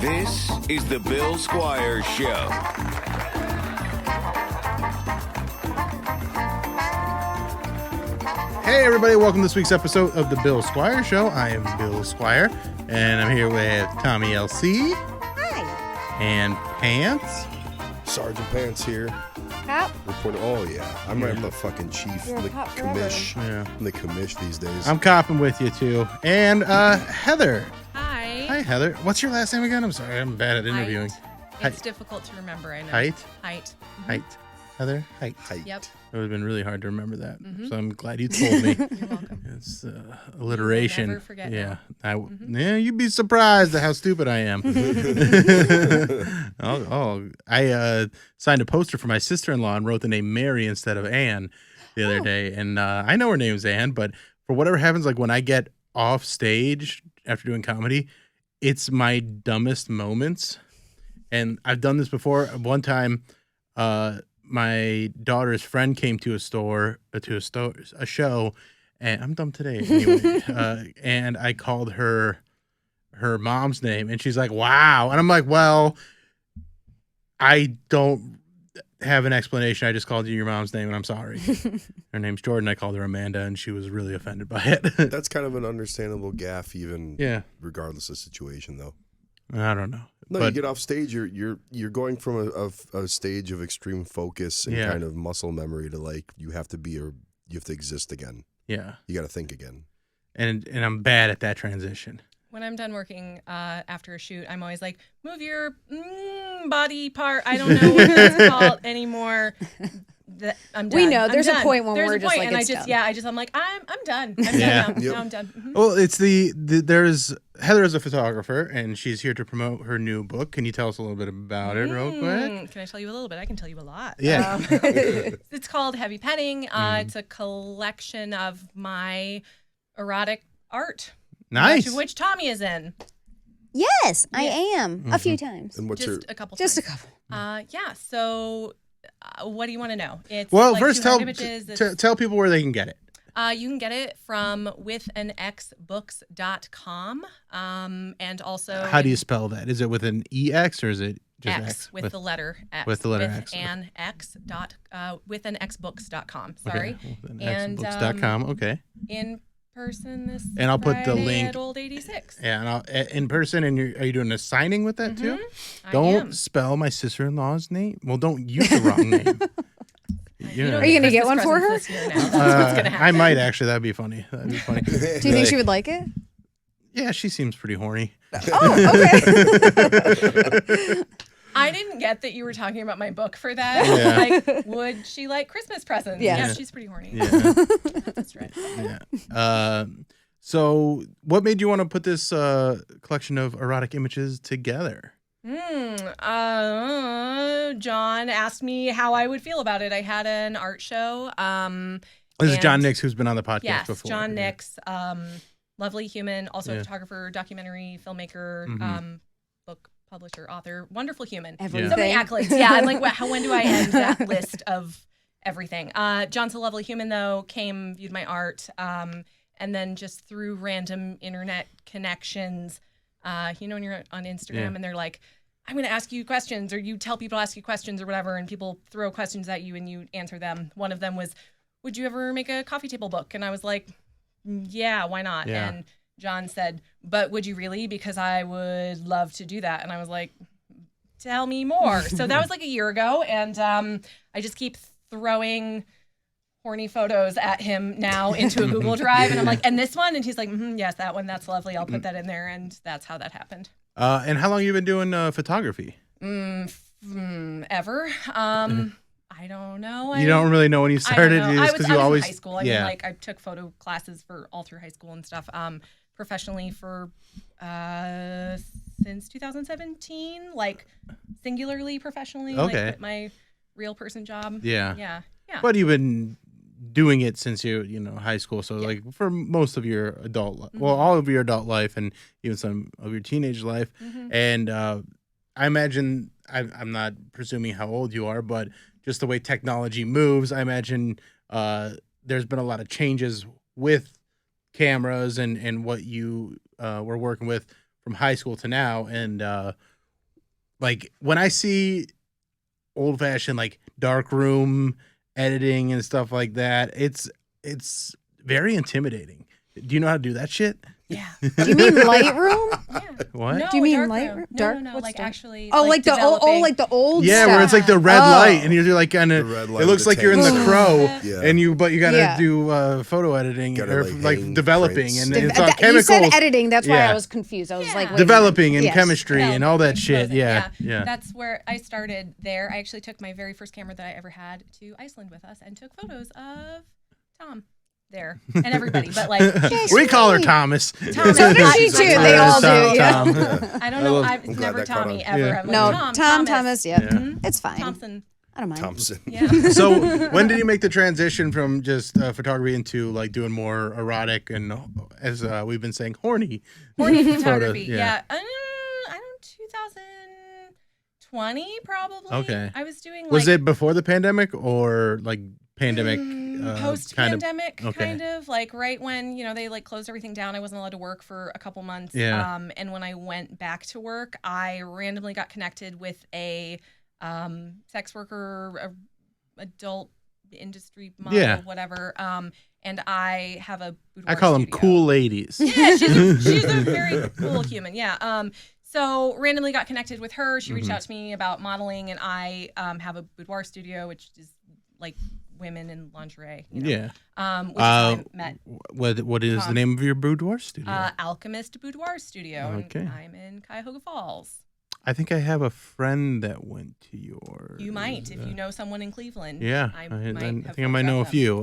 This is the Bill Squire Show. Hey everybody, welcome to this week's episode of the Bill Squire Show. I am Bill Squire, and I'm here with Tommy LC. Hi. And Pants. Sergeant Pants here. Cop. Reporter. Oh yeah, I'm the fucking chief. You're I'm a the cop commish. Yeah. I'm the commish these days. I'm copping with you too. And Heather. Hi. Hi Heather. What's your last name again? I'm sorry, I'm bad at interviewing. It's difficult to remember, I know. Hite? Hite. Hite. Heather? Hite. Hite. Yep. It would have been really hard to remember that. So I'm glad you told me. You're welcome. It's alliteration. Never forget yeah. now. Yeah, you'd be surprised at how stupid I am. I signed a poster for my sister-in-law and wrote the name Mary instead of Anne the other day. And I know her name's Anne, but for whatever happens, like when I get off stage after doing comedy, it's my dumbest moments. And I've done this before. One time, my daughter's friend came to a show, and I'm dumb today anyway. And I called her mom's name, and she's like, "Wow!" And I'm like, "Well, I don't have an explanation. I just called you your mom's name, and I'm sorry." Her name's Jordan. I called her Amanda, and she was really offended by it. That's kind of an understandable gaffe, even regardless of situation, though. I don't know. No, but you get off stage, you're going from a stage of extreme focus and kind of muscle memory to like you have to exist again. Yeah, you got to think again. And I'm bad at that transition. When I'm done working after a shoot, I'm always like, move your body part. I don't know what that's called anymore. I'm done. We know. There's I'm a done. point when There's we're a just point, like, and it's done. I'm like, I'm done. I'm Yeah. done now. Yep. Now I'm done. Mm-hmm. Well, it's there's Heather is a photographer, and she's here to promote her new book. Can you tell us a little bit about it real quick? Can I tell you a little bit? I can tell you a lot. Yeah. It's called Heavy Petting. It's a collection of my erotic art. Nice. Much of which Tommy is in. Yes, I am. A few times. And what's Just a couple Just a times. couple. Yeah. So, what do you want to know? It's Well, like first 200 images. tell people where they can get it. You can get it from withanxbooks.com. And also. How do you spell that? Is it with an EX or is it just X with the letter X. with the letter X. withanxbooks.com. Sorry. Okay. And, Xbooks.com. Okay. In person this And I'll put the Friday link at Old 86. Yeah, and I'll in person. And are you doing a signing with that too? I Don't am. spell my sister-in-law's name. Well, don't use the wrong name. Are you gonna get one for her? That's what's gonna happen. I might actually. That'd be funny. That'd be funny. Do you think she would like it? Yeah, she seems pretty horny. Oh, okay. I didn't get that you were talking about my book for that. Yeah. Like, would she like Christmas presents? Yes. Yeah, she's pretty horny. Yeah. That's right. Yeah. So what made you want to put this collection of erotic images together? John asked me how I would feel about it. I had an art show. This is John Nix, who's been on the podcast yes, before. John Nix, lovely human, also Yeah. a photographer, documentary, filmmaker, book publisher, author, wonderful human. Everything. So many accolades. Yeah, I'm like, when do I end that list of everything? John's a lovely human, though, viewed my art, and then just through random internet connections, when you're on Instagram and they're like, I'm going to ask you questions, or you tell people to ask you questions or whatever, and people throw questions at you and you answer them. One of them was, would you ever make a coffee table book? And I was like, yeah, why not? Yeah. And John said, but would you really? Because I would love to do that. And I was like, tell me more. So that was like a year ago. And I just keep throwing horny photos at him now into a Google Drive. And I'm like, and this one? And he's like, yes, that one. That's lovely. I'll put that in there. And that's how that happened. And how long have you been doing photography? Ever. I don't know. You don't really know when you started? I was Because you always in high school. I mean, like, I took photo classes for all through high school and stuff. Professionally for since 2017, like singularly professionally. Okay. Like, my real person job. Yeah. Yeah. But you've been doing it since high school. So like for most of your adult life, well, all of your adult life and even some of your teenage life. And I imagine, I'm not presuming how old you are, but just the way technology moves, I imagine there's been a lot of changes with cameras and what you were working with from high school to now. And like when I see old fashioned like dark room editing and stuff like that, it's very intimidating. Do you know how to do that shit? Yeah. Do you mean Lightroom? Yeah. What? No, Do you mean dark Lightroom? room. Dark? No, What's like dark? actually. Oh, like the old, developing. like the old Yeah, stuff. where it's like the red Oh. light, and you're like kind The of. red It light looks with like you're in the tank. crow, Yeah. and you gotta Yeah. do photo editing Gotta, or like, like hang developing, prints. and Dev- it's all you chemicals. said editing. That's why Yeah. I was confused. I was Yeah. like, wait a Developing minute. and Yes. chemistry and all that shit. Exposing, Yeah. That's where I started there. I actually took my very first camera that I ever had to Iceland with us and took photos of Tom there and everybody. But like, We call her Thomas. Thomas. So does she too. They all do. Yeah. Tom. I don't know. I've I'm glad never that caught Tommy on. ever. Yeah. I'm like, No, Tom, Thomas. Yeah, Yeah. it's fine. Thompson. I don't mind. Thompson. Yeah. So when did you make the transition from just photography into like doing more erotic and, as we've been saying, horny? Horny photography. yeah. Yeah. I don't 2020 probably. Okay. I was doing Was like it before the pandemic or like pandemic? post kind of- pandemic okay. kind of like right when they like closed everything down. I wasn't allowed to work for a couple months. Yeah. And when I went back to work, I randomly got connected with a sex worker, adult industry model, Yeah. whatever. And I have a boudoir I call them studio. cool ladies. Yeah, she's a very cool human. Yeah. So randomly got connected with her. She reached out to me about modeling, and I have a boudoir studio, which is like women in lingerie. You know? Yeah. Which is how I met What is the name of your boudoir studio? Alchemist Boudoir Studio. Okay. And I'm in Cuyahoga Falls. I think I have a friend that went to yours. You might, if you know someone in Cleveland. Yeah, I I might think I might know a few.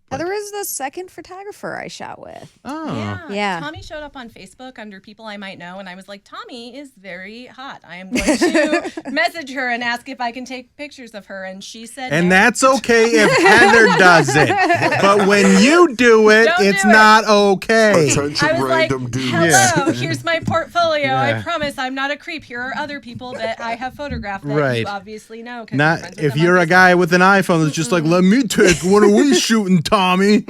There was the second photographer I shot with. Oh, Yeah. Tommy showed up on Facebook under people I might know, and I was like, Tommy is very hot. I am going to message her and ask if I can take pictures of her. And she said, and no. that's okay if Heather does it, but when you do it, Don't it's do it. not okay. Attention, I was like, random dude. hello, here's my portfolio. Yeah. I promise I'm not a creep. Here are other people that I have photographed that Right. you obviously know. 'cause Not friends with if them on you're a Facebook. guy with an iPhone that's just like, let me take. What are we shooting, Tommy?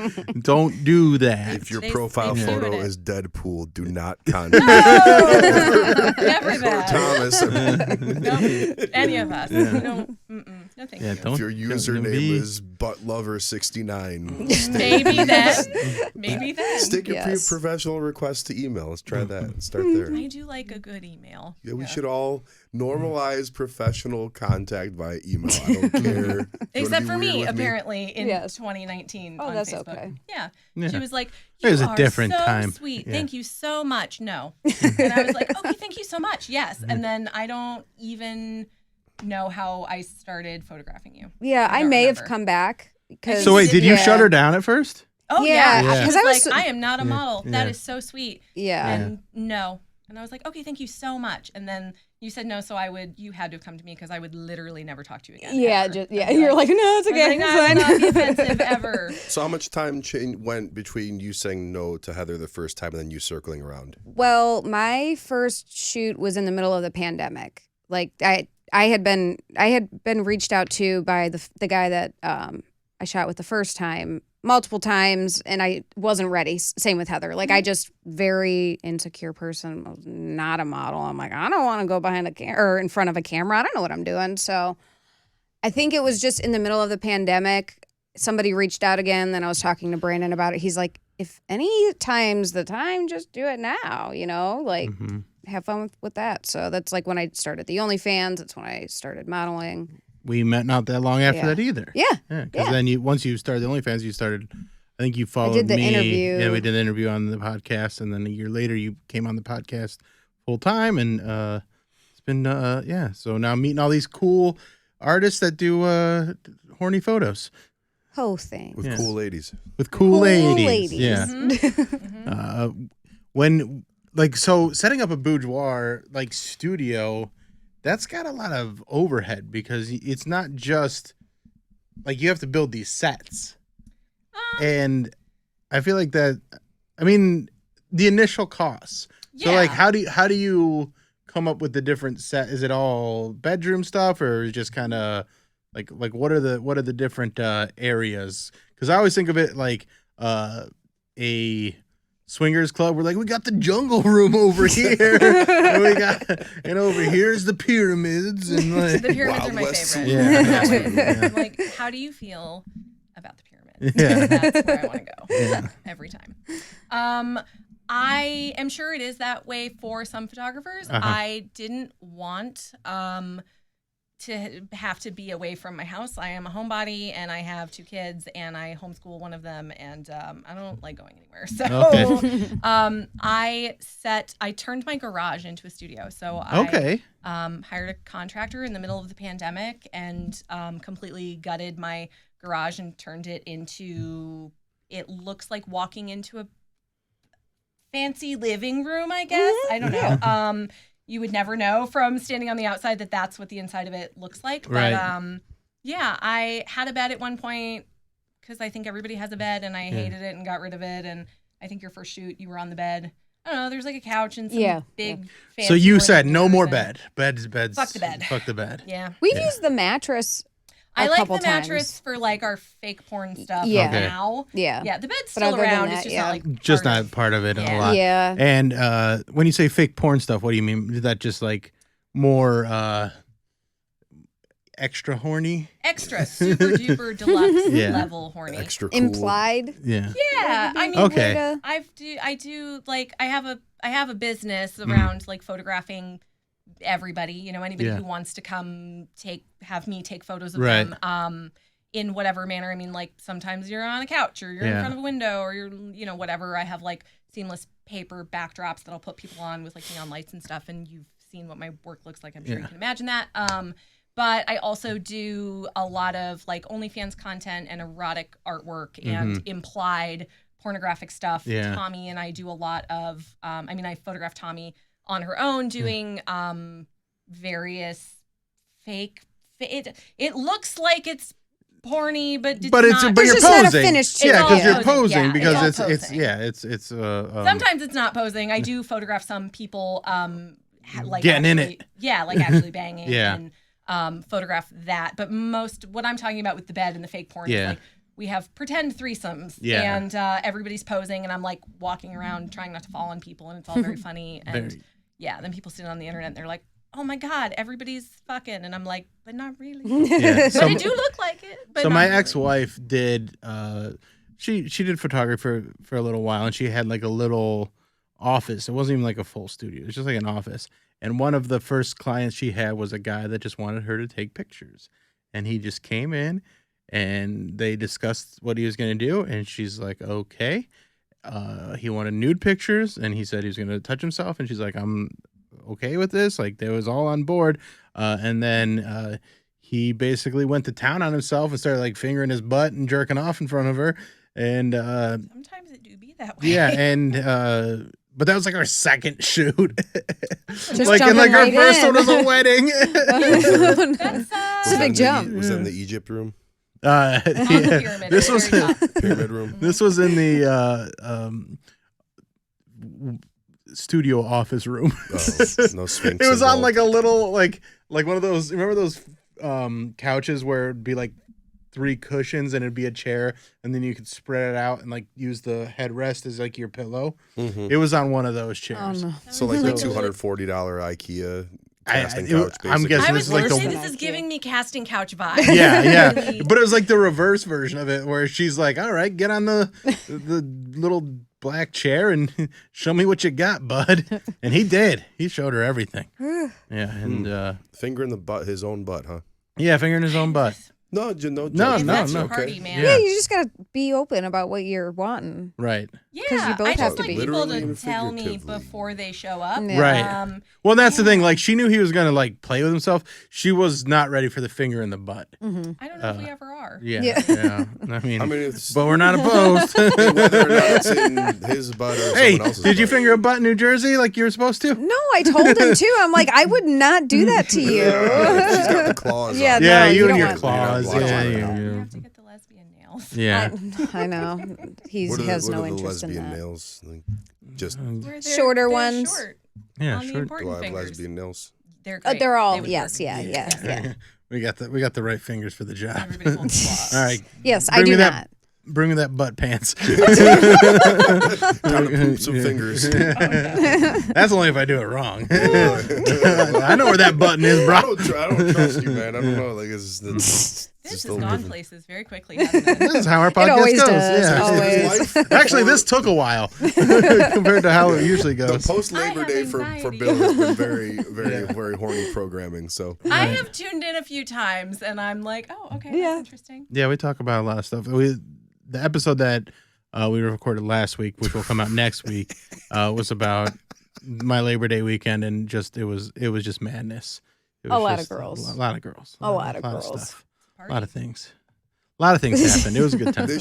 Don't do that. If your They- profile they've photo doing it. is Deadpool, do not contact Never or that. Thomas. No, any of us. No, no, thank Yeah, you. don't. If your don't username be- is buttlover69, Maybe that. Maybe that. stick your Yes. professional request to email. Let's try that. Start there. I do like a good email. Yeah, we should all normalize professional contact via email. I don't care. You wanna Except be for weird me, with apparently, in Yes. 2019 Oh, on that's Facebook. okay. Yeah. Yeah. She was like, It you was a are different so time. sweet. Yeah. Thank you so much. No. And I was like, okay, thank you so much. Yes. And then I don't even know how I started photographing you. Yeah, I don't may have remember. come back. Cause, So wait, did you yeah. shut her down at first? Oh, Yeah, yeah. Yeah. She 'cause was I like, was- I am not a model. Yeah. That is so sweet. Yeah. And no. And I was like, okay, thank you so much. And then you said no, so you had to have come to me because I would literally never talk to you again. Yeah, ever. just, yeah. I'd be You're like, no, it's I was okay. like, It's I will not be fine. offensive ever. So how much time went between you saying no to Heather the first time and then you circling around? Well, my first shoot was in the middle of the pandemic. Like I had been reached out to by the guy that I shot with the first time multiple times, and I wasn't ready. Same with Heather. Like I just very insecure person. I was not a model. I'm like, I don't want to go behind a camera or in front of a camera. I don't know what I'm doing. So I think it was just in the middle of the pandemic. Somebody reached out again. Then I was talking to Brandon about it. He's like, if any time's the time, just do it now. Like have fun with that. So that's like when I started the OnlyFans. That's when I started modeling. We met not that long after Yeah. that either. Yeah. Yeah, because Yeah. then once you started the OnlyFans, you stared. I think you followed did the me. interview. Yeah, we did the interview on the podcast, and then a year later, you came on the podcast full time, and it's been yeah. So now meeting all these cool artists that do horny photos Whole thing. With Yeah. cool ladies. with cool ladies. ladies. Yeah. When so setting up a boudoir studio, that's got a lot of overhead because it's not just like you have to build these sets. And I feel like that, I mean, the initial costs. So like, Yeah. how do you come up with the different set? Is it all bedroom stuff or is it just kind of like what are the different areas? Because I always think of it like a swingers club. We're like, we got the jungle room over here, and over here's the pyramids, and like, The pyramids Wild are my West. favorite. Yeah. I'm like, how do you feel about the pyramids? Yeah. That's where I want to go Yeah. every time. I am sure it is that way for some photographers. Uh-huh. I didn't want to have to be away from my house. I am a homebody, and I have 2 kids, and I homeschool one of them, and I don't like going anywhere. So I turned my garage into a studio. So I hired a contractor in the middle of the pandemic and completely gutted my garage and turned it into, it looks like walking into a fancy living room, I guess. I don't know. You would never know from standing on the outside that that's what the inside of it looks like. But Right. yeah, I had a bed at one point because I think everybody has a bed, and I hated it and got rid of it. And I think your first shoot, you were on the bed. I don't know. There's like a couch and some big. So you fancy said no more bed. Beds. Fuck the bed. Fuck the bed. Yeah. We've used the mattress. I a like couple the mattress times. for like our fake porn stuff Yeah. Okay. now. Yeah. Yeah, the bed's But still other than around. that, It's just yeah. not like Just part not of- part of it Yeah. a lot. Yeah. And when you say fake porn stuff, what do you mean? Is that just like more extra horny? extra super duper deluxe Yeah. level horny. Extra cool. Implied. Yeah. Yeah, I mean, Okay. I do like I have a business around like photographing everybody. You know, anybody Yeah. who wants to come have me take photos of Right. them. In whatever manner. I mean, like sometimes you're on a couch or you're in Yeah. front of a window or you're, whatever. I have like seamless paper backdrops that I'll put people on with like neon lights and stuff. And you've seen what my work looks like. I'm sure you can imagine that. But I also do a lot of like OnlyFans content and erotic artwork and implied pornographic stuff. Yeah. Tommy and I do a lot of, I photographed Tommy on her own doing various fake, it looks like it's porny, but it's not. But It's you're just not a posing. finished Yeah, studio. because you're Posing, posing yeah, because it's all posing. it's Sometimes it's not posing. I do photograph some people like Getting in actually- it. Yeah, like actually banging Yeah. and photograph that. But what I'm talking about with the bed and the fake porn is Yeah. like we have pretend threesomes Yeah. and everybody's posing and I'm like walking around trying not to fall on people and it's all very funny and Very- yeah, then people sit on the internet and they're like, oh my God, everybody's fucking. And I'm like, but not really. Yeah. But I do look like it. But So not my really. ex-wife did she did photography for a little while, and she had like a little office. It wasn't even like a full studio. It was just like an office. And one of the first clients she had was a guy that just wanted her to take pictures. And he just came in and they discussed what he was going to do, and she's like, "Okay." He wanted nude pictures, and he said he was going to touch himself, and she's like, "I'm okay with this." Like, they was all on board. And then he basically went to town on himself and started like fingering his butt and jerking off in front of her. And Sometimes it do be that way. yeah, and but that was like our second shoot. Just like, and jumping like our right first in. one was a wedding. That's It's a big jump. Was that in the Egypt room? on the Yeah, pyramid. this at the was very top. Pyramid room? this was in the studio office room. Oh, no Sphinx. It was on involved. like a little like one of those. Remember those couches where it'd be like 3 cushions and it'd be a chair, and then you could spread it out and like use the headrest as like your pillow. Mhm. It was on one of those Oh chairs. no. So like the So- $240 IKEA casting it- couch. I'm Basically. guessing I this was is like going to the say this is giving me casting couch vibes. yeah, Really. but it was like the reverse version of it, where she's like, "All right, get on the little black chair and show me what you got, bud." And he did. He showed her everything. Yeah, and Finger in the butt, his own butt, huh? yeah, fingering his own butt. No, no, No, If no, that's no. your party, Okay. man. Yeah. Yeah, you just gotta be open about what you're wanting. Right. Yeah, you both I have just to like be. people Literally to and tell me figuratively. before they show up. Yeah. Right. Well, that's the thing. Like, she knew he was gonna like play with himself. She was not ready for the finger in the butt. I don't know if we ever are. Yeah. Yeah. Yeah. I mean, it's but we're not opposed. whether or not it's in his butt or Hey, someone else's did you butt. finger a butt in New Jersey like you were supposed to? No, I told him too. I'm like, I would not do that to you. She's got the claws Yeah, on. no, Yeah, you you and don't your want- claws. You're not Yeah, watching it. You have to get the lesbian nails. yeah. I know. He What are has the, no what are the interest in lesbian that. nails? Like, just Where they're- Shorter they're ones. Short Yeah, on the sure. do important I have fingers. lesbian nails? They're great. They're all They would yes, work. yeah, yeah. We got the right fingers for the job. Everybody holds claws. All right. Yes, I Bring do me that- not. Bring me that butt pants. Time to poop some fingers. That's only if I do it wrong. I know where that button is, bro. I don't trust you, man. I don't know. Like it's This has still gone different. places very quickly, hasn't it? This is how our podcast always goes. does, Yeah. always. Actually, this took a while compared to how it usually The goes. post Labor have Day for anxiety. Bill has been very horny programming. So I have tuned in a few times, and I'm like, oh, okay, Yeah. that's interesting. Yeah, we talk about a lot of stuff. The episode that we recorded last week, which will come out next week, was about my Labor Day weekend, and it was just madness. It was A lot just of girls. A lot of girls. A lot of girls. stuff. A lot of things. A lot of things happened. It was a good time. there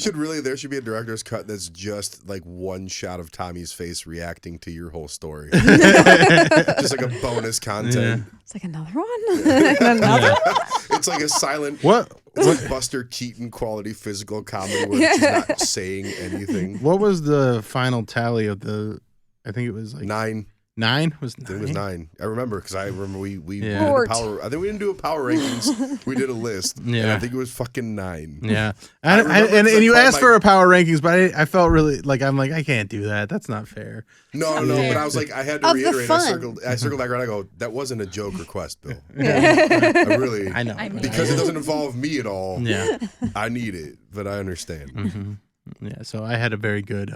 should be a director's cut that's just like one shot of Tommy's face reacting to your whole story. Just like a bonus content. It's like another one. Another one. It's like a silent What? it's like Buster Keaton quality physical comedy where she's not saying anything. What was the final tally of the? I think it was like 9. 9. Was I 9? think it was 9. I remember because I remember we Yeah. did a Fort. power. I think we didn't do a power rankings. We did a list. And Yeah. I think it was fucking 9. Yeah, remember and because I you called asked my- for a power rankings, but I felt really like I can't do that. That's not fair. No, fair. but I was like, I had to Of the reiterate. fun. I circled back around. I go, that wasn't a joke request, Bill. Yeah. I really, I know. I mean- because it doesn't involve me at all. Yeah, I need it, but I understand. yeah. So I had a very good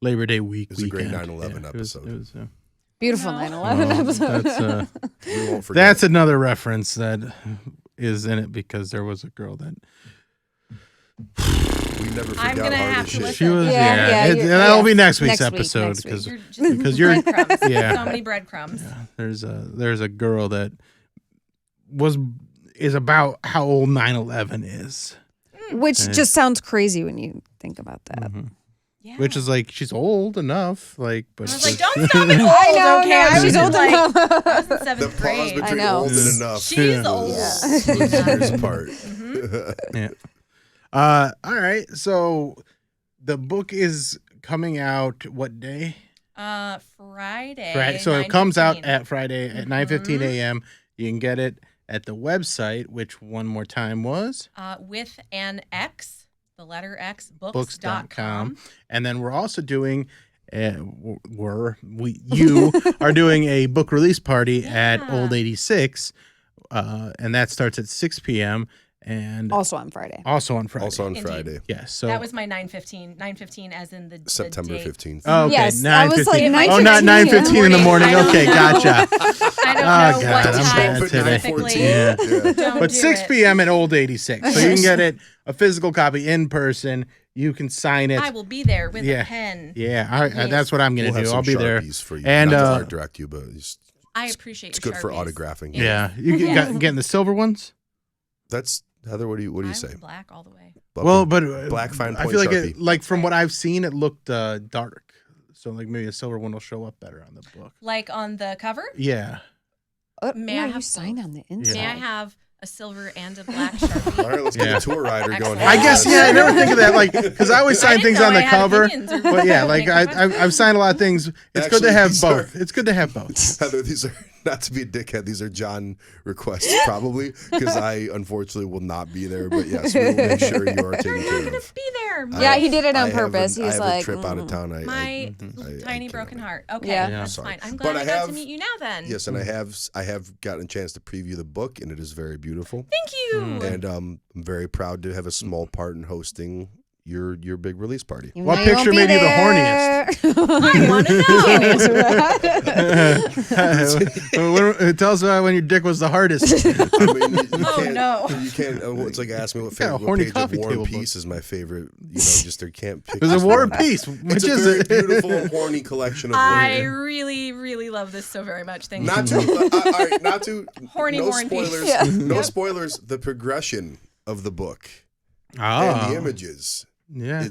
Labor Day week. It was a great weekend. 9/11 Yeah, episode. It was, Beautiful No. 9/11 episode. We won't forget. that's another reference that is in it because there was a girl that We never I'm forgot gonna hard have as to shit. listen. she was. Yeah, yeah, and you're- that'll yeah. be next week's Next week, episode next week. because You're just because you're breadcrumbs. yeah. So many breadcrumbs. there's a girl that is about how old 9/11 is. Which just sounds crazy when you think about that. Yeah. Which is like she's old enough, like, but I was like, just- don't stop it old, I know, okay? no, I was she's old like, enough. I was in The seventh pause grade. between know. old and enough. She's Yeah. old. was years apart. Yeah. All right. So the book is coming out what day? Friday. Friday. So it comes out 9:15. at Friday at 9:15 a.m. You can get it at the website, which one more time was With an X, the letter X, books.com. books.com. And then we're also doing you are doing a book release party at Yeah. Old 86 and that starts at 6 p.m. and Also on Friday. also on Friday. Also on Indeed. Friday, yes. So That was my 9:15. 9:15 as in the September date. 15th. Oh, okay. Yes, I was like 9:15. Oh, not 9:15 9:15 in the morning. I don't Okay, know. gotcha. I don't Oh, know God, what I'm time bad today. specifically. Yeah. Don't But do 6 it. p.m. at Old 86. So you can get it, a physical copy in person. You can sign it. I will be there with Yeah. a pen. Yeah, that's what I'm going We'll to have do. some I'll be there. Sharpies for you. And, not to uh, art direct you, but I appreciate it's good for Sharpies. autographing. Yeah. You getting the silver ones? That's Heather. What do you I'm say? black all the way. Well, but black fine I point feel like Sharpie. like from what I've seen, it looked dark. So like maybe a silver one will show up better on the book. Like on the cover, Yeah. May no, I you have sign both? on the inside. may I have a silver and a black Sharpie? All right, let's Yeah. get a tour rider going. Excellent. I guess Yeah. I never think of that like because I always I sign didn't things know on I the had cover. opinions or But yeah, like anything. I've signed a lot of things. It's good to Actually, have these both. are- It's good to have both. Heather, these are not to be a dickhead. These are John requests probably because I unfortunately will not be there. But yes, we will make sure you are taken You're care gonna of. be there. Yeah, he did it I on have purpose. I He's have like, a trip out of mm. town. My I tiny can't broken wait. heart. Okay, Yeah. that's Sorry. fine. I'm But glad I I got have- to meet you now then. Yes, and I have gotten a chance to preview the book, and it is very beautiful. Thank you. And I'm very proud to have a small part in hosting your big release party. Even What though you won't picture be made you the there. I want to know. Can't answer that. Tell us about when your dick was the hardest. I mean, you Oh, can't, no. You can't. It's like ask me what, got a favorite, what horny page of coffee War table and book. Peace is my favorite. You know, just there can't pick. It was a just War one. and Peace. Which It's a is very it? beautiful, horny collection of I words. really, really love this so very much. Thank Not you. to, all right, not to. Horny no War and Peace. spoilers. Yeah. No spoilers. The progression of the book and Oh, the images. yeah.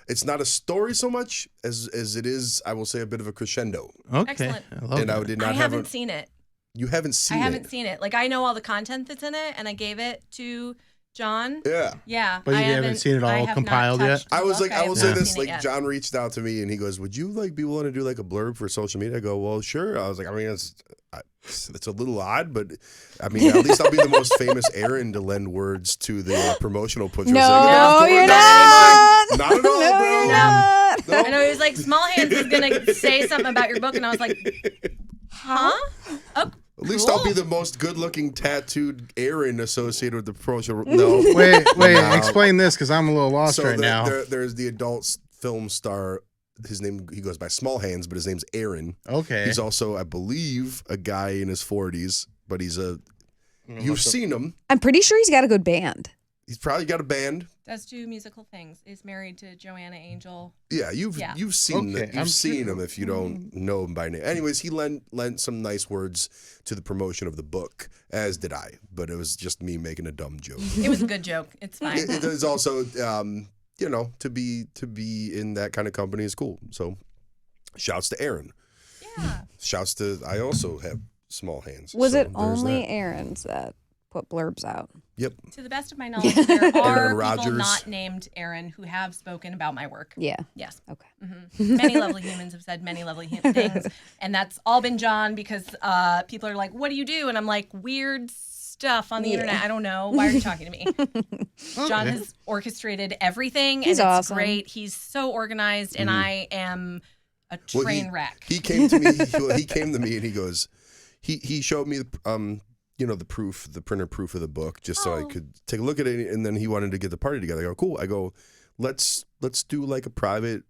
It's not a story so much as it is. I will say a bit of a crescendo. Okay. Excellent. I love And I that. did I not have haven't a. seen it. You haven't seen I it. haven't seen it. Like I know all the content that's in it, and I gave it to John. Yeah. Yeah, But you I haven't seen it I all have not compiled yet? touched the I was book. like, I will have say not this, seen it like yet. John reached out to me and he goes, "Would you like be willing to do like a blurb for social media?" I go, "Well, sure." I was like, I mean, it's a little odd, but I mean, at least I'll be the most famous Aaron to lend words to the promotional pictures. No, Like, you're of not. Not at all, bro. No. Nope. I know he was like, Small Hands is gonna say something about your book, and I was like, huh? Oh, At least cool. I'll be the most good-looking tattooed Aaron associated with the promotion. No. Wait, No. explain this because I'm a little lost right now. There's the adult film star. His name, he goes by Small Hands, but his name's Aaron. Okay. He's also, I believe, a guy in his 40s, but you've seen him. I'm pretty sure he's got a good band. He's probably got a band. Does do musical things. Is married to Joanna Angel. Yeah, you've seen Okay, I'm seen sure. him if you don't know him by name. Anyways, he lent some nice words to the promotion of the book, as did I. But it was just me making a dumb joke. It was a good joke. It's fine. It is also, to be in that kind of company is cool. So, shouts to Aaron. Yeah. Shouts to I also have Small Hands. Was So it there's only that. Aaron's that put blurbs out? Yep. To the best of my knowledge, there are Aaron people Rodgers. not named Aaron who have spoken about my work. Yeah. Yes. Okay. Many lovely humans have said many lovely things, and that's all been John because people are like, "What do you do?" And I'm like, "Weird stuff on the internet. I don't know. Why are you talking to me?" John has orchestrated everything, He's and it's awesome. great. He's so organized, and I am a Well, train wreck. He came to me. He came to me and he goes, he showed me the proof, the printer proof of the book, just so I could take a look at it. And then he wanted to get the party together. I go, cool. I go, let's do like a private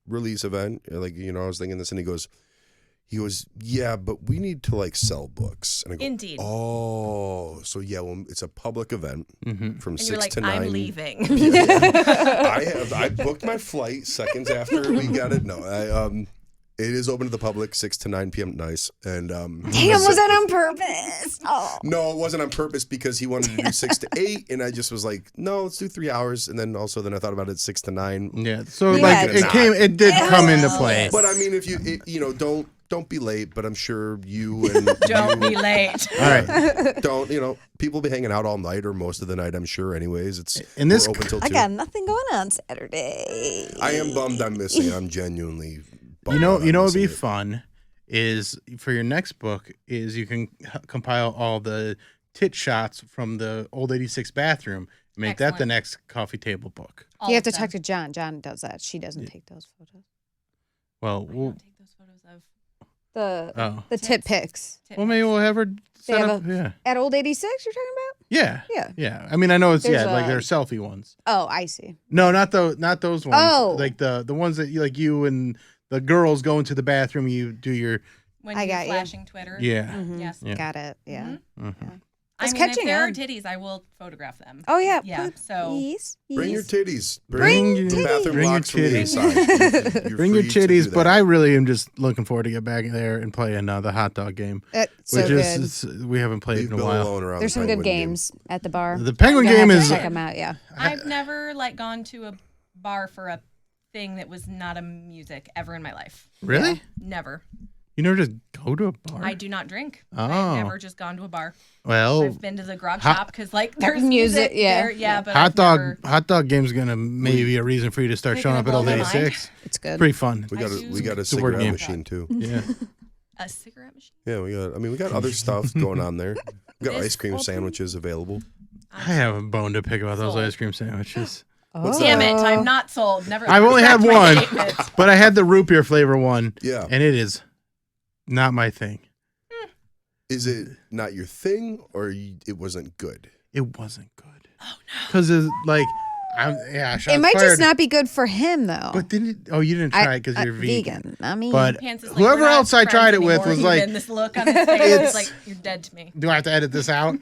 release event. Like, I was thinking this, and he goes, yeah, but we need to like sell books. And I go, Indeed. Oh, so yeah, well, it's a public event from And 6 you're like, to 9. I'm leaving. I booked my flight seconds after we got it. No, it is open to the public 6 to 9 p.m. Nice. And Damn, was that on purpose? Oh. no, it wasn't on purpose because he wanted to do 6 to 8, and I just was like, no, let's do 3 hours. And then I thought about it 6 to 9. Yeah. So Yeah. like it did come into play. But I mean, if you don't be late. But I'm sure you and Don't be late. All right. don't people be hanging out all night or most of the night. I'm sure. Anyways, And this- we're open till 2. I got nothing going on Saturday. I am bummed I'm missing it. I'm genuinely bummed. You know I'm what would be missing it. fun is for your next book is you can compile all the tit shots from the old 86 bathroom and make that the Excellent. next coffee table book. All You have of to talk them. to John. John does that. She doesn't take those photos. Well, I we'll don't take those photos of The tit pics tit well maybe we'll have her set have up. Yeah. at Old 86. You're talking about? Yeah. Yeah. Yeah. I mean, I know it's There's like a- they're selfie ones. Oh, I see. No, not those ones. Oh. Like the ones that you and the girls go into the bathroom. You do your when I you're got you. flashing Twitter. yeah. Mhm. Yes. Yeah. Got it. Yeah. Mhm. Mhm. I It's mean, if catching there are on. titties, I will photograph them. Oh yeah. Yeah, so- Please. Bring your titties. Bring the titties. bathroom Bring your locks from the titties. inside. You're Bring your free to do titties, but that. I really am just looking forward to get back there and playing the hot dog game, So which good. is we haven't played Leave in a Bill while. alone around There's the some good Penguin game. games at the bar. The Penguin You'll game have to is check them out. Yeah. I've never gone to a bar for a thing that was not a music ever in my life. really. Never. You never just go to a bar. I do not drink. Oh. I've never just gone to a bar. Well, I've been to the garage hot- shop because there's Music, yeah. there. Yeah, but hot I've dog never- hot dog game's gonna maybe be a reason for you to start You're showing gonna up at Old blow my mind. 86. It's good. Pretty fun. We got I a do- we got a It's a word cigarette game. machine too. Yeah. a cigarette machine. Yeah, we got other stuff going on there. We got This ice cream open- sandwiches available. I have a bone to pick about those Sold. ice cream sandwiches. Oh. Damn it! I'm not sold. Never. I've only had retract my one, statement. but I had the root beer flavor one, Yeah. and it is not my thing. Is it not your thing or it wasn't good? It wasn't good. Oh no! Because it's like, shots It might fired. just not be good for him though. But didn't? Oh, you didn't try it because you're vegan. I mean, But Pants is like, whoever "We're not else I friends tried it with anymore." was Even like, this look on his face. It's- It's like you're dead to me. do I have to edit this out?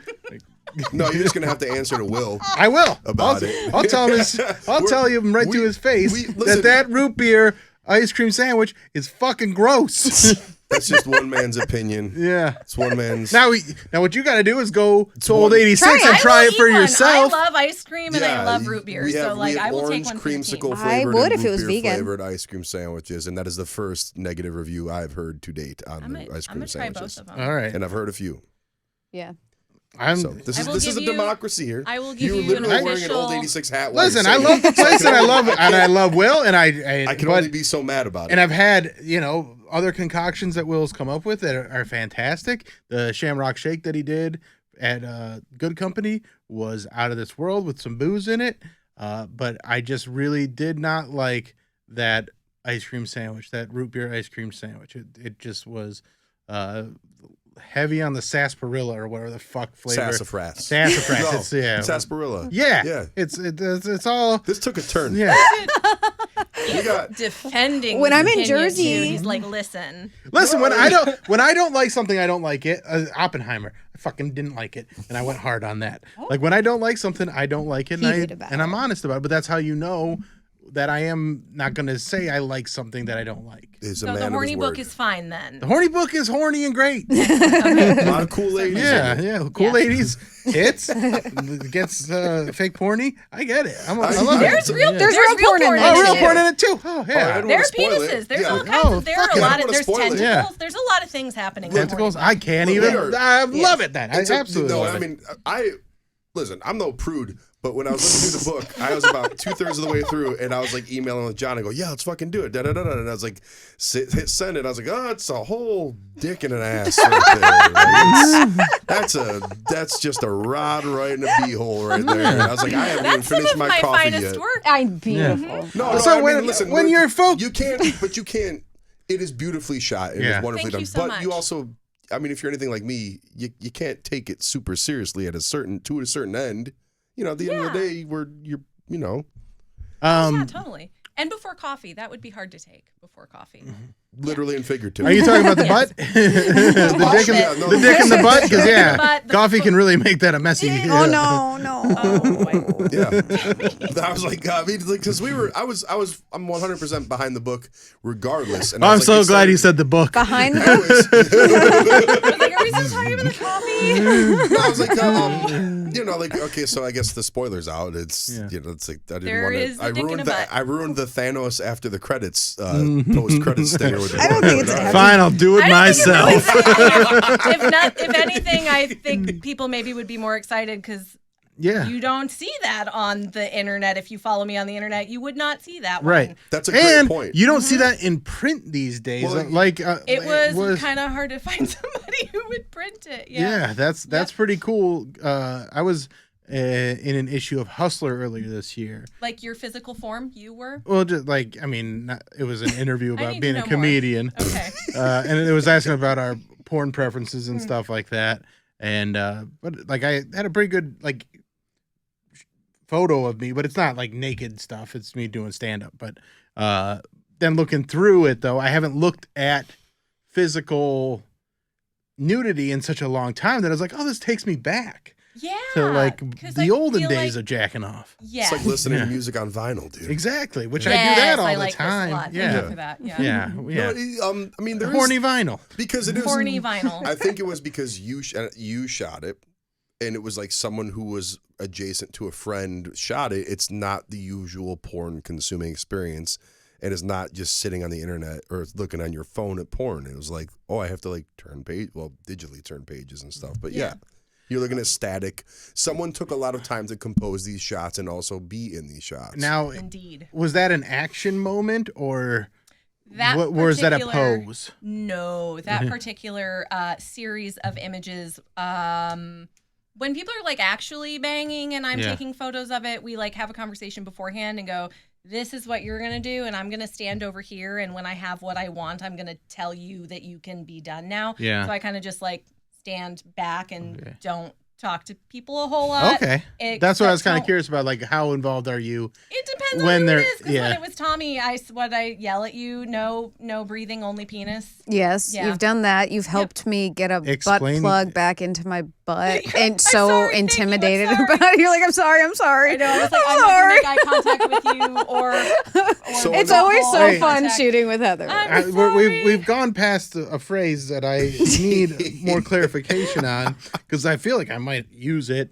No, you're just gonna have to answer to Will. I will. About I'll, it. I'll tell him. I'll We're- tell him right to we- his face listen. that root beer ice cream sandwich is fucking gross. That's just one man's opinion. Yeah. It's one man's. Now what you got to do is go to one- Old 86 Try it. and I try will it for eat one. yourself. I love ice cream and I love root beer. We So have I will take orange one for the team. creamsicle I flavored would and if it was root beer vegan. flavored ice cream sandwiches, and that is the first negative review I've heard to date on I'm the ice cream gonna try sandwiches. both of them. All right. And I've heard a few. yeah. So this I is will this is give a you- democracy here. I will give You're you an literally wearing an old official- 86 hat. while Listen, you're I saying love the it. place and I love it, and I love Will, and I can but- only be so mad about it. And I've had, other concoctions that Will's come up with that are fantastic. The Shamrock Shake that he did at Good Company was out of this world with some booze in it. But I just really did not like that ice cream sandwich, that root beer ice cream sandwich. It just was heavy on the sarsaparilla or whatever the fuck flavor. Sassafras. Sassafras. Sarsaparilla. Yeah. It's all. This took a turn. Yeah. He's defending. When I'm in opinion, Jersey- too. He's like, listen. Listen, when I don't like something, I don't like it. Oppenheimer, I fucking didn't like it, and I went hard on that. Like when I don't like something, I don't like it, Heated about and I'm it. honest about it. But that's how you know that I am not going to say I like something that I don't like. Is a So man the of horny his book word. is fine then. The horny book is horny and great. A lot of cool ladies. in it. Yeah, cool Yeah. ladies hits gets fake porny. I get it. I love There's it. real. Yeah. There's real porn in Oh, there, real too. porn in it too. Oh I yeah. don't There are wanna spoil it. penises. There's Yeah. all kinds of. There are fuck a it. lot I of. don't There's wanna spoil it. tentacles. Yeah. There's a lot of things happening. in the Tentacles. horny I can't Well, even. they are- I love it. Then I It's a- absolutely no, love I it. mean, listen, I'm no prude, but when I was looking through the book, I was about 2/3 of the way through, and I was like emailing with John. I go, yeah, let's fucking do it. Da, da, da, da. And I was like, hit send it. I was like, oh, it's a whole dick and an ass right there. Like, that's just a rod right in a beehole right there. And I was like, I haven't even That's some finished of my my coffee finest yet. work. I'm beautiful. No, So I when- mean, listen, when look, you're folk- you can't. It is beautifully shot. It Yeah. is wonderfully Thank done. you so but much. you also, I mean, if you're anything like me, you can't take it super seriously to a certain end. You know, at the end of the day, Yeah, totally. And before coffee, that would be hard to take before coffee. literally and figurative. Are you talking about the butt? the dick Yeah, and no, the dick in the butt? Because The butt, the coffee can really make that a messy. Oh no. Oh boy. Yeah, I was like, I mean, because I'm 100% behind the book, regardless. And I I'm was so like, glad you said the book. Behind the Anyways, I was like, are we still talking about the coffee? no, I was like, okay, so I guess the spoiler's out. It's it's like I didn't There want is to. a dick in a butt. I ruined the Thanos after the credits post credits stinger with the I don't think it's a Fine, I'll do it I don't think it myself. really if anything, I think people maybe would be more excited because Yeah. you don't see that on the internet. If you follow me on the internet, you would not see that Right. one. That's a great And point. you don't see that in print these days. Well, It was kind of hard to find somebody who would print it. Yeah, that's pretty cool. I was in an issue of Hustler earlier this year. Like your physical form, you were? Well, just like, it was an interview I about need being to a know more. comedian. Okay. And it was asking about our porn preferences and stuff like that. And but like I had a pretty good like photo of me, but it's not like naked stuff. It's me doing stand up. But then looking through it though, I haven't looked at physical nudity in such a long time that I was like, oh, this takes me back Yeah. to like 'cause the I olden feel days like- of jacking off. Yeah. It's like listening Yeah. to music on vinyl, dude. Exactly, which Yes, I do that all I the like time. This a lot. Thank Yeah. you for that. Yeah. Yeah, yeah. No, I mean, there is Horny vinyl. because it is Horny vinyl. I think it was because you shot it, and it was like someone who was adjacent to a friend shot it. It's not the usual porn consuming experience, and it's not just sitting on the internet or looking on your phone at porn. It was like, oh, I have to like digitally turn pages and stuff. But yeah. You're looking at static. Someone took a lot of time to compose these shots and also be in these shots. Now, Indeed. was that an action moment or That or is that a particular- pose? No, that particular series of images. When people are like actually banging and I'm Yeah. taking photos of it, we like have a conversation beforehand and go, this is what you're going to do. And I'm going to stand over here. And when I have what I want, I'm going to tell you that you can be done now. Yeah. So I kind of just like stand back and Okay. don't talk to people a whole lot. Okay. That's what I was kind of curious about. Like, how involved are you? It depends When on who they're- it is. Because yeah. when it was Tommy, I yell at you, no breathing, only penis. Yes, Yeah. you've done that. You've helped me get a Explain- butt plug back into my butt, and I'm so sorry, thank you, I'm intimidated sorry. about it. You're like, I'm sorry. I know. I was like, I'm I'm not sorry. gonna make eye contact with you, or So It's Not always so Hey. fun shooting with Heather. I'm We've gone past a phrase that I need more clarification on because I feel like I might use it.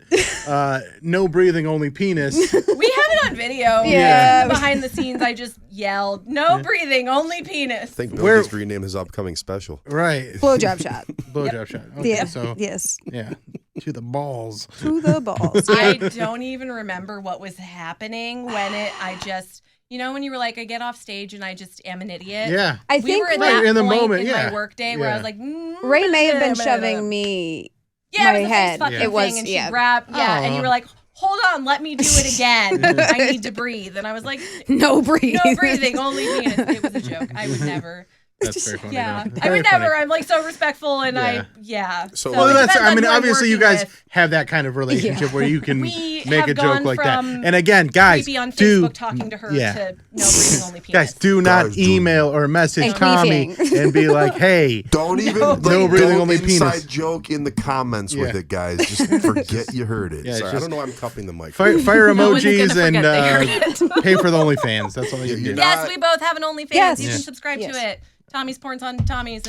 No breathing, only penis. We have it on video. Yeah. Behind the scenes, I just yelled, "No breathing, only penis." I think Bill Where- just renamed his upcoming special. Right. Blowjob shot. Blowjob shot. Okay, Yeah. so Yes. yeah, to the balls. To the balls. I don't even remember what was happening when I just, when you were like, I get off stage and I just am an idiot. Yeah. I We think were at Right, that in the point moment, in yeah. my work day where I Yeah. was like, Ray may have been shoving me. Yeah, my it was a head. face fucking It was, thing, and yeah. she grabbed, and you were like, hold on, let me do it again. I need to breathe. And I was like, No breathing. no breathing, only penis. It was a joke. I would never. That's very funny. Yeah, though. I Very would funny. never. I'm like so respectful, and So- Well, it that's. depends I on mean, who I'm obviously, you working guys with. have that kind of relationship where you can We make have a joke gone like that. from And again, guys, creepy on do Facebook talking to her to no breathing, only penis. guys do not Guys, do- email or message And Tommy queefing. and be like, "Hey, Don't even No breathing, don't only inside penis. joke in the comments with Yeah. it, guys. Just forget you heard it. Yeah, it's Sorry, I just- don't know why I'm cupping the mic. fire No one's gonna emojis and forget they heard it. pay for the OnlyFans." That's all you Yeah, do. Yes, we both have an OnlyFans. Yes. You Yeah. can subscribe Yes. to it. Tommy's porn's on Tommy's,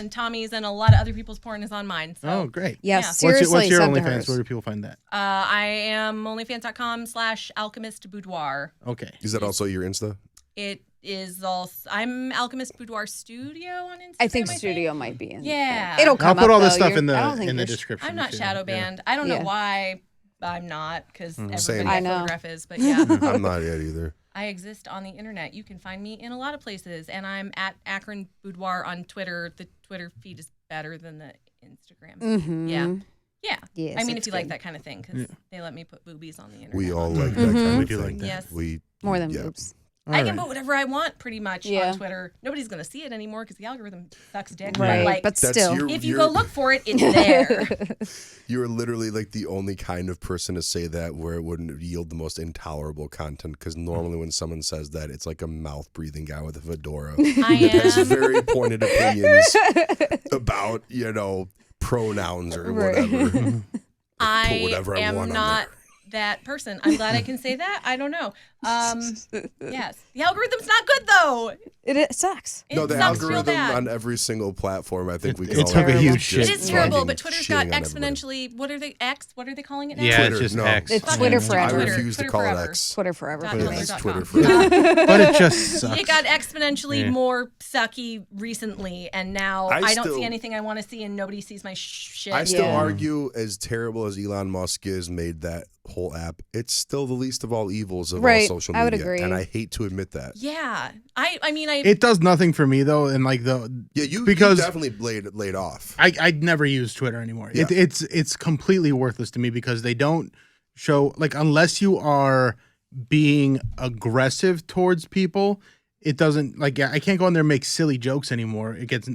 and a lot of other people's porn is on mine. So. Oh, great. Yes, Yeah. seriously. What's your sub to OnlyFans? hers. Where do people find that? I am onlyfans.com/alchemist boudoir. Okay. Is that also your Insta? It is also, I'm Alchemist Boudoir Studio on Instagram. I think studio might be in. Yeah. It'll I'll come put up, all this though. stuff You're- in I don't the think in the there's- description. I'm not too. shadow banned. I don't know Yeah. why I'm not, because Same. everybody I I know. photograph is. But yeah, I'm not yet either. I exist on the internet. You can find me in a lot of places, and I'm at Akron Boudoir on Twitter. The Twitter feed is better than the Instagram. Mhm. Yeah. Yeah. Yes, I mean, it's if you like good. that kind of thing, because they let me put boobies on the internet. We all like that kind We of do thing. like that. Yes. We More than yeah. boobs. All I right. can put whatever I want, pretty much, Yeah. on Twitter. Nobody's going to see it anymore because the algorithm sucks dick. Right. But, like, But That's still. your- if you you're- go look for it, it's there. You're literally like the only kind of person to say that where it wouldn't yield the most intolerable content. Because normally when someone says that, it's like a mouth breathing guy with a fedora I that has am. very pointed opinions about pronouns or Right. whatever. I whatever I am want on not that person. I'm glad I can say that. I don't know. Yes. The algorithm's not good, though. It sucks. It No, the sucks real algorithm bad. on every single platform, I think we It can all took a agree huge is shit. It just is terrible, fucking but Twitter's shitting got on everybody. exponentially. What are they calling it now? Yeah, Twitter, it's just no. X. It's I Twitter mean, forever. I Twitter. refuse to Twitter call it forever. X. Twitter forever. Dot But Tumblr. it's Tumblr.com. Twitter forever. But it just sucks. It got exponentially Yeah. more sucky recently, and now I I don't still- see anything I want to see, and nobody sees my shit. I still Yeah. argue, as terrible as Elon Musk is, made that whole app, it's still the least of all evils of all Right. social I media. would agree. And I hate to admit that. Yeah, I mean, It does nothing for me though, and like Yeah, because you definitely laid off. I'd never use Twitter anymore. Yeah. It's completely worthless to me because they don't show, like, unless you are being aggressive towards people, it doesn't, like, I can't go on there and make silly jokes anymore. It gets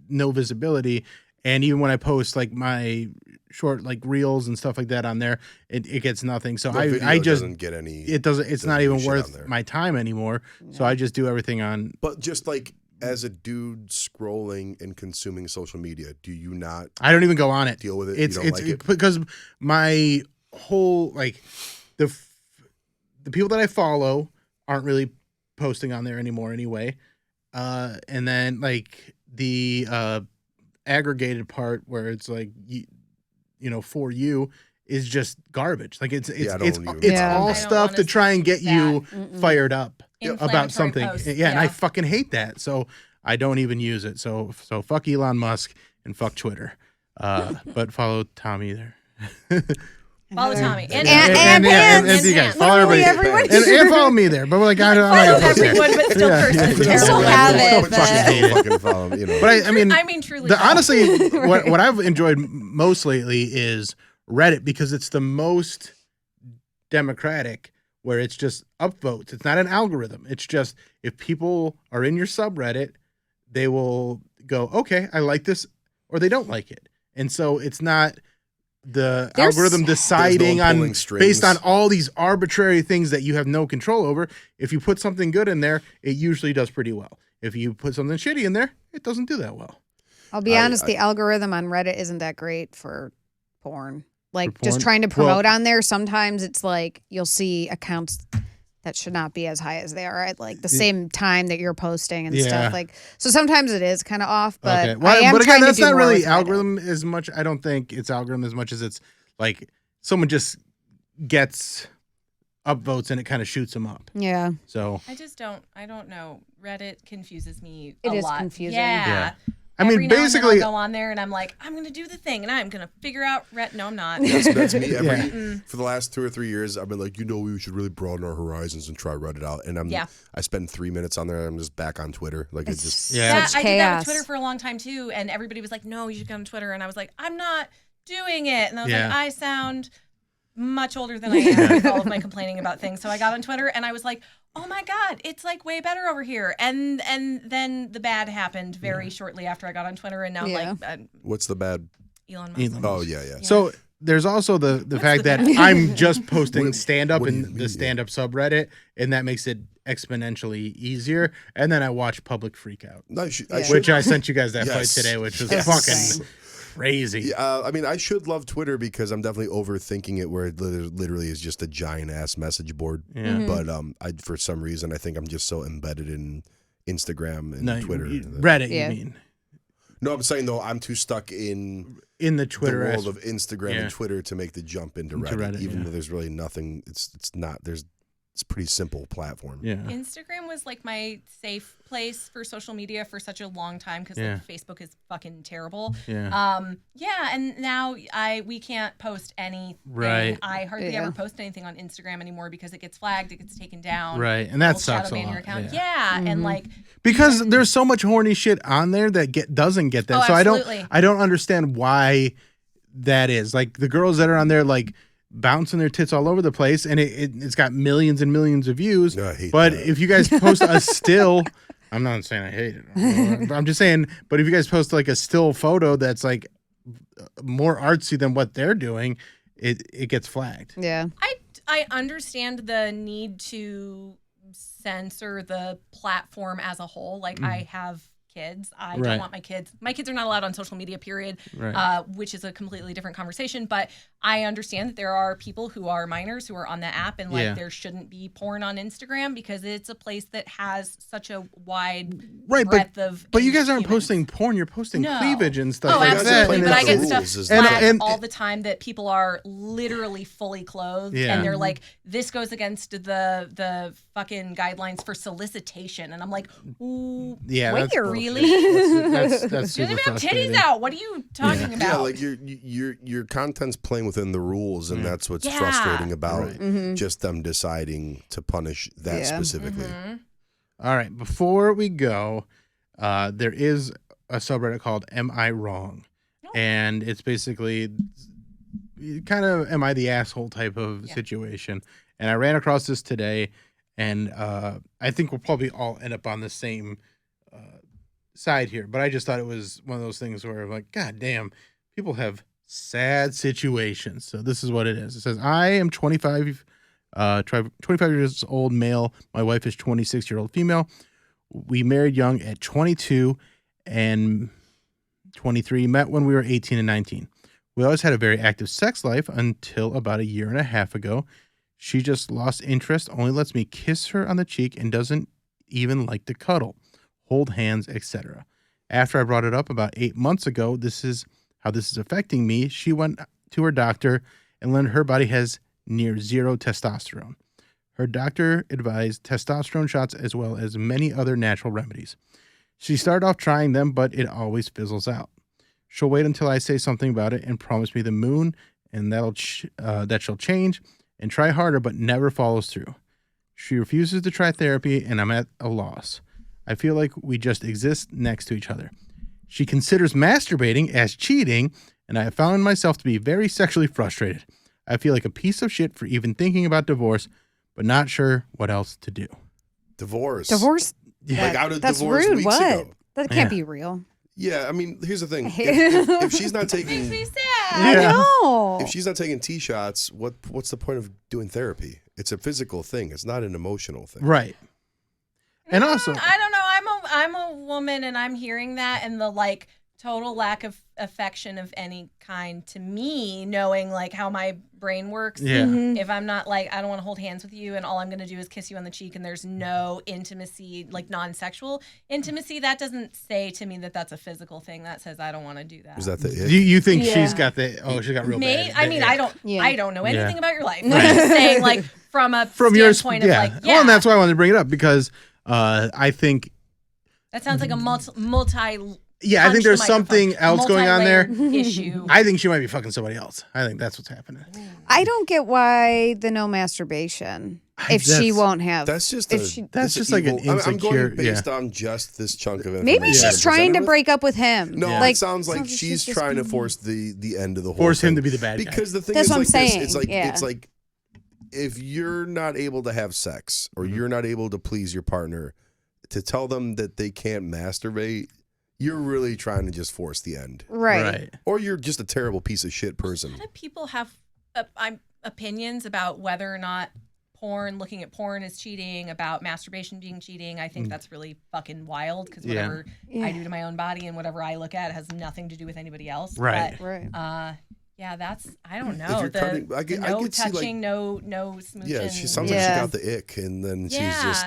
no visibility, and even when I post like my short like reels and stuff like that on there, it gets nothing. So The I video just doesn't get any. it's doesn't not do even shit on worth there. my time anymore. So I just do everything on. But just like as a dude scrolling and consuming social media, do you not I don't even go on it. deal with it? It's you don't like it? because my whole like the people that I follow aren't really posting on there anymore anyway. And then like the aggregated part where it's like for you is just garbage. Like it's Yeah, I don't it's even- it's Yeah. all I don't stuff wanna to try and get see you that. fired up about Inflammatory something. posts, Yeah, and I yeah. fucking hate that. So I don't even use it. So fuck Elon Musk and fuck Twitter. But follow Tommy there. Follow Tommy And you guys follow everybody everyone. and follow me there. But like I'm not Follow gonna post there. everyone, but still curse is Yeah. terrible. Still have it, But fucking hate it. fucking follow him, But I mean, I mean, truly. honestly, what I've enjoyed most lately is Reddit because it's the most democratic, where it's just upvotes. It's not an algorithm. It's just if people are in your subreddit, they will go, okay, I like this, or they don't like it. And so it's not the There's- algorithm deciding There's no on pulling strings. based on all these arbitrary things that you have no control over. If you put something good in there, it usually does pretty well. If you put something shitty in there, it doesn't do that well. I'll be honest, the algorithm on Reddit isn't that great for porn. Like For just porn? trying to promote Well- on there, sometimes it's like you'll see accounts that should not be as high as they are at like the same time that you're posting and Yeah. stuff. Like so sometimes it is kind of off, but Okay. Well, I am but again, trying that's to do not more really with Reddit. algorithm as much. I don't think it's algorithm as much as it's like someone just gets upvotes and it kind of shoots them up. Yeah. So I don't know. Reddit confuses me It a is lot. confusing. Yeah. I mean, Every now and then basically, I'll go on there and I'm like, I'm gonna do the thing and I'm gonna figure out No, I'm not. That's me. Yeah. For the last 2 or 3 years, I've been like, we should really broaden our horizons and try Reddit out. And I spend 3 minutes on there. And I'm just back on Twitter. Like It's it's just Yeah. such I did that chaos. with Twitter for a long time too, and everybody was like, "No, you should go on Twitter," and I was like, "I'm not doing it," and I was Yeah. like, "I sound much older than I am with all of my complaining about things. So I got on Twitter and I was like, oh my God, it's like way better over here. And then the bad happened very shortly after I got on Twitter. And now I'm like, what's the bad? Elon Musk. Oh, yeah. So there's also the fact that I'm just posting stand-up in the stand-up subreddit, and that makes it exponentially easier. And then I watch Public Freakout, which I sent you guys that fight today, which was fucking crazy. I mean, I should love Twitter because I'm definitely overthinking it, where it literally is just a giant ass message board. Yeah. But I, for some reason, I think I'm just so embedded in Instagram and Twitter. Reddit, you mean? No, I'm saying though, I'm too stuck in the Twitter the world of Instagram and Twitter to make the jump into Reddit, even though there's really nothing. It's a pretty simple platform. Yeah. Instagram was like my safe place for social media for such a long time because like, Facebook is fucking terrible. Yeah. And now we can't post anything. Right. I hardly ever post anything on Instagram anymore because it gets flagged, it gets taken down. Right. And that sucks a lot. Your account. Yeah. And like because there's so much horny shit on there that doesn't get that. So absolutely. I don't understand why that is. Like the girls that are on there like bouncing their tits all over the place, and it's got millions and millions of views. No, I hate but that. if you guys post a still, I'm not saying I hate it. I'm just saying, but if you guys post like a still photo that's like more artsy than what they're doing, it gets flagged. Yeah. I understand the need to censor the platform as a whole. Like I have kids. I don't want my kids. My kids are not allowed on social media, period, which is a completely different conversation. But I understand that there are people who are minors who are on the app and like there shouldn't be porn on Instagram because it's a place that has such a wide breadth of But you guys aren't humans. posting porn. You're posting cleavage and stuff Oh, like absolutely. that. But I get rules stuff is flagged and all the time that people are literally fully clothed and they're like, this goes against the fucking guidelines for solicitation. And I'm like, ooh, that's really? That's You super don't even have frustrating. titties out. What are you talking about? Yeah, like your content's playing within the rules, and that's what's frustrating about just them deciding to punish that specifically. All right, before we go, there is a subreddit called Am I Wrong? And it's basically kind of am I the asshole type of situation. And I ran across this today, and I think we'll probably all end up on the same side here. But I just thought it was one of those things where I'm like, God damn, people have sad situations. So this is what it is. It says, I am 25 years old male. My wife is 26-year-old female. We married young at 22 and 23, met when we were 18 and 19. We always had a very active sex life until about a year and a half ago. She just lost interest, only lets me kiss her on the cheek and doesn't even like to cuddle, hold hands, etc. After I brought it up about 8 months ago, this is how this is affecting me. She went to her doctor and learned her body has near zero testosterone. Her doctor advised testosterone shots as well as many other natural remedies. She started off trying them, but it always fizzles out. She'll wait until I say something about it and promise me the moon and that she'll change and try harder, but never follows through. She refuses to try therapy, and I'm at a loss. I feel like we just exist next to each other. She considers masturbating as cheating, and I have found myself to be very sexually frustrated. I feel like a piece of shit for even thinking about divorce, but not sure what else to do. Divorce. Yeah. Like out of That's divorce rude. weeks What? ago. That can't be real. Yeah, I mean, here's the thing. If she's not taking, Makes me sad. I know. if she's not taking T shots, what's the point of doing therapy? It's a physical thing. It's not an emotional thing. Right. And also, I don't know. I'm a woman, and I'm hearing that, and the like total lack of affection of any kind to me, knowing like how my brain works. Yeah. If I'm not like, I don't want to hold hands with you, and all I'm going to do is kiss you on the cheek, and there's no intimacy, like non-sexual intimacy, that doesn't say to me that that's a physical thing. That says I don't want to do that. Is that the ick? you think she's got she got real bad. I mean, I don't know anything Yeah. about your life. I'm just saying, like from a your standpoint of like, Well, and that's why I wanted to bring it up because I think that sounds like a multi Yeah, I think punch the there's something microphone. else going on there. Multi-layered issue. I think she might be fucking somebody else. I think that's what's happening. I don't get why the no masturbation if she That's- won't have. That's just if a, she, That's it's just like an evil- I'm insecure. going based on just this chunk of information. maybe that she's I'm trying to presented with. break up with him. No, like, it sounds like sounds like she's just trying to being- force the end of the whole Force him thing. to be the bad guy. Because the thing That's is what I'm like saying, this. It's like yeah. it's like if you're not able to have sex or Mm-hmm. you're not able to please your partner, to tell them that they can't masturbate, you're really trying to just force the end. Right. Or you're just a terrible piece of shit person. A lot of people have opinions about whether or not looking at porn is cheating, about masturbation being cheating. I think that's really fucking wild because Yeah. whatever I do to my own body and whatever I look at has nothing to do with anybody else. Right. But, yeah, that's, I don't If know. you're cutting- I The could no see, like- touching, no smooching. Yeah, she sounds like Yeah. she got the ick and then she's Yeah. just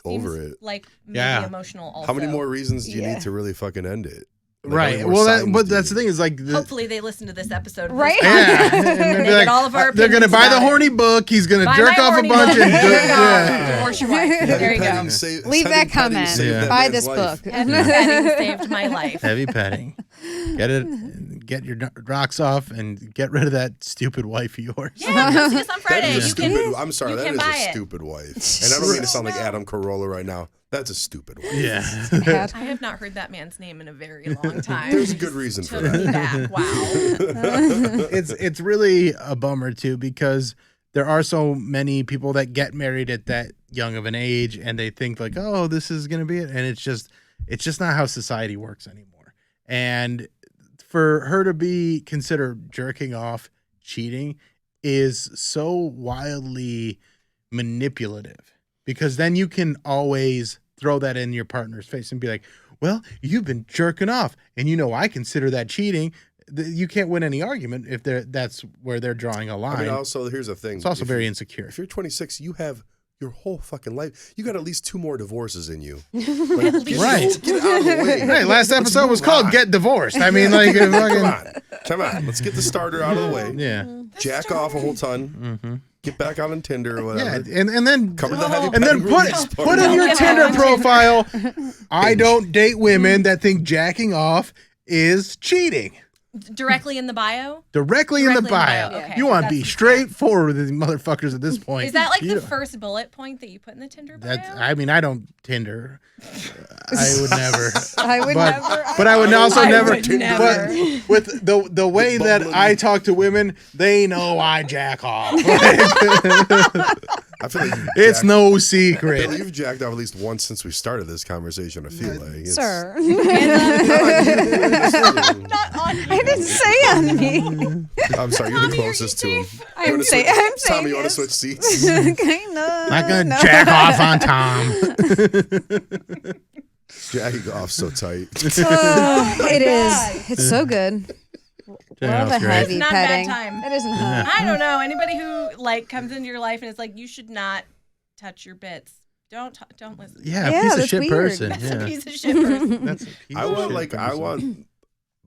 over Seems it. Like maybe Yeah. emotional also. How many more reasons do you Yeah. need to really fucking end it? Like, how Right. many more Well, signs but do that's you the need? thing is like Hopefully they listen to this episode. of Right? this Yeah. podcast. And they'd They be get all of our they're gonna opinions buy the about it. horny book. He's gonna Buy jerk my off a horny bunch book. and There you go. yeah. Divorce your wife. Heavy There you go. petting save- Leave heavy that petting comment. saved that Buy man's this life. book. Heavy petting saved my life. Heavy petting. Get your rocks off and get rid of that stupid wife of yours. Yeah, come see us on That Friday. is a You stupid. can. I'm sorry, you that can is buy a it. stupid wife. And I don't mean to sound like Adam Carolla right now. That's a stupid wife. Yeah. I have not heard that man's name in a very long time. There's a good reason for Took me that. back. Wow. It's really a bummer too because there are so many people that get married at that young of an age and they think like, oh, this is gonna be it, and it's just not how society works anymore. And for her to be considered jerking off cheating is so wildly manipulative because then you can always throw that in your partner's face and be like, well, you've been jerking off and I consider that cheating. You can't win any argument if that's where they're drawing a line. I mean, also, here's the thing. It's also If very you- insecure. If you're 26, you have your whole fucking life. You got at least 2 more divorces in you. Right. Get it out of the way. Right, last Let's episode was move called on. Get Divorced. I mean, like, Come on. Let's get the starter out of the way. yeah. Jack off a whole ton. Get back on Tinder or Yeah, whatever. and then Cover the heavy and then petting release part. put in your Yeah. Tinder profile, I don't date women that think jacking off is cheating. Directly in the bio? Directly in the bio. Okay, You want to be that's- straightforward with these motherfuckers at this point. Is that like You the don't- first bullet point that you put in the Tinder bio? I mean, I don't Tinder. I would never. I would But- never. But I would also I never. would never. But with the way that I talk to women, they know I jack off. I feel like It's Jack- no Bill, secret. you've jacked off at least once since we started this conversation. I feel like it's, Sir. Not on you. I didn't say on me. I'm sorry, you're Tommy, the are you closest to him. safe? I'm wanna saying- switch- I'm saying Tommy, you want to yes. switch seats? Kind of. Not gonna jack off on Tom. Jacking off so tight. It is. It's so good. Yeah, Love that's a great. heavy It's not a bad petting. time. It isn't. I don't know. Anybody who like comes into your life and it's like, you should not touch your bits. Don't listen. Yeah, Yeah, a piece of that's shit weird. person. That's Yeah. a piece of shit person. That's a piece I of want shit I person. want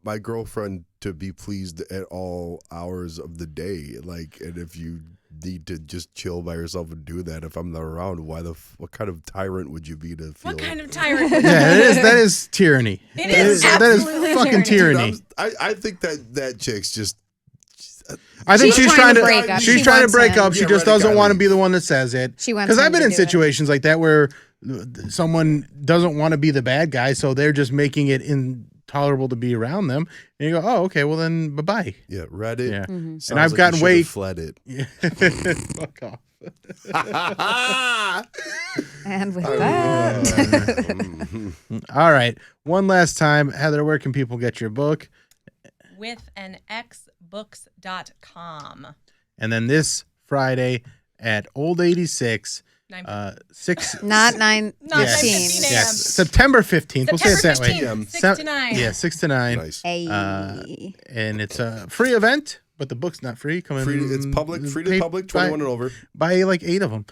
my girlfriend to be pleased at all hours of the day. Like, and if you need to just chill by yourself and do that, if I'm not around, what kind of tyrant would you be to feel? What kind of tyrant? Yeah, that is tyranny. It That is that is absolutely fucking tyranny. Dude, tyranny. I think that chick's just. I think She's she's trying trying to to break up. she's She trying to wants break him. up. She Yeah, just right, doesn't gotta want to leave. be the one that says it. She wants Because I've him been to in do it. situations like that where someone doesn't want to be the bad guy, so they're just making it intolerable to be around them. And you go, oh, okay, well then, bye bye. Yeah, read it. Yeah. Sounds And I've like gotten you way- should've fled it. Fuck off. And with that, All right, one last time, Heather, where can people get your book? With an xbooks.com. And then this Friday at Old 86, 6 not 9:15. Not yes, 9:15 a.m. yes, September 15th. We'll say it that way. 15th, 6 to 9. Yeah, 6 to 9. Nice. Hey. And it's a free event, but the book's not free. Come in. Free, it's public, free to the public, 21 and over. Buy like 8 of them.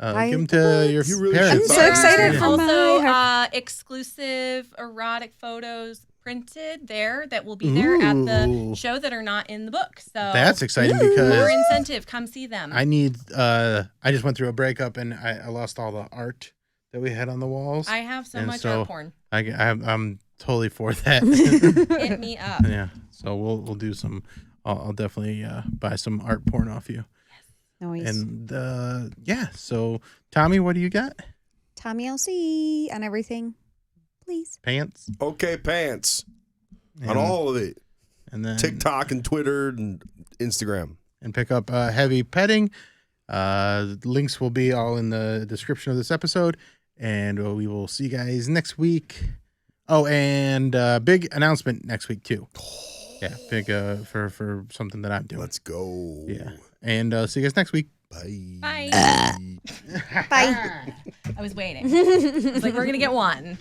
Buy Give them the to your You really parents. should I'm so buy excited it. for Also, my exclusive erotic photos printed there that will be there at the Ooh. show that are not in the book. So That's exciting more because incentive. Come see them. I need. I just went through a breakup and I lost all the art that we had on the walls. I have so And much so art porn. I'm totally for that. Hit me up. Yeah. So we'll do some. I'll definitely buy some art porn off you. Nice. And yeah. So Tommy, what do you got? Tommy LC on everything, please. Pants. Okay, pants on And- all of it. And then TikTok and Twitter and Instagram. and pick up Heavy Petting. Links will be all in the description of this episode, and we will see you guys next week. Oh, and big announcement next week too. Yeah, big for something that I'm doing. Let's go. Yeah, and see you guys next week. Bye. Bye. Bye. I was waiting. I was like, we're going to get one.